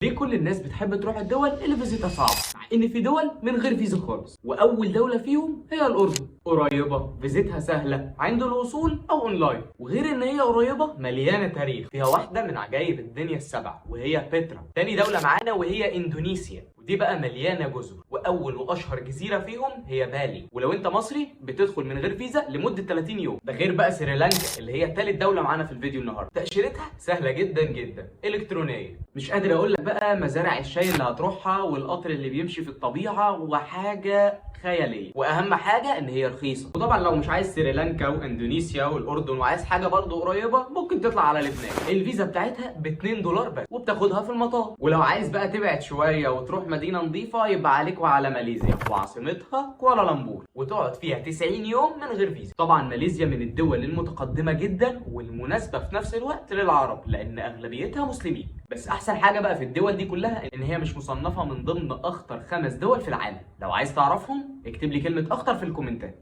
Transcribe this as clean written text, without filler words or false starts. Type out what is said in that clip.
ليه كل الناس بتحب تروح الدول اللي فيزتها صعبة؟ مع ان في دول من غير فيزا خالص، واول دولة فيهم هي الاردن. قريبة، فيزتها سهلة عند الوصول او اونلاين، وغير ان هي قريبة مليانة تاريخ، فيها واحدة من عجائب الدنيا السبعة وهي بترا. تاني دولة معانا وهي اندونيسيا، ودي بقى مليانة جزر، واول واشهر جزيرة فيهم هي بالي. ولو انت مصري بتدخل من غير فيزا لمدة 30 يوم. ده غير بقى سريلانكا اللي هي تالت دولة معانا في الفيديو النهاردة. تأشيرتها سهلة جدا جدا، الكترونية. مش قادر اقول لك بقى مزارع الشاي اللي هتروحها والقطر اللي بيمشي في الطبيعة وحاجة خيالية، واهم حاجة ان هي رخيصة. وطبعا لو مش عايز سريلانكا واندونيسيا والاردن وعايز حاجة برضه قريبة، ممكن تطلع على لبنان. الفيزا بتاعتها ب 2 دولار بس، وبتاخدها في المطار. ولو عايز بقى تبعد شوية وتروح مدينة نظيفة، يبقى عليك وعلى ماليزيا وعاصمتها كوالالمبور، وتقعد فيها 90 يوم من غير فيزا. طبعا ماليزيا من الدول المتقدمة جدا والمناسبة في نفس الوقت للعرب، لان اغلبيتها مسلمين. بس احسن حاجة بقى في الدول دي كلها ان هي مش مصنفة من ضمن اخطر 5 دول في العالم. لو عايز تعرفهم اكتب لي كلمة اخطر في الكومنتات.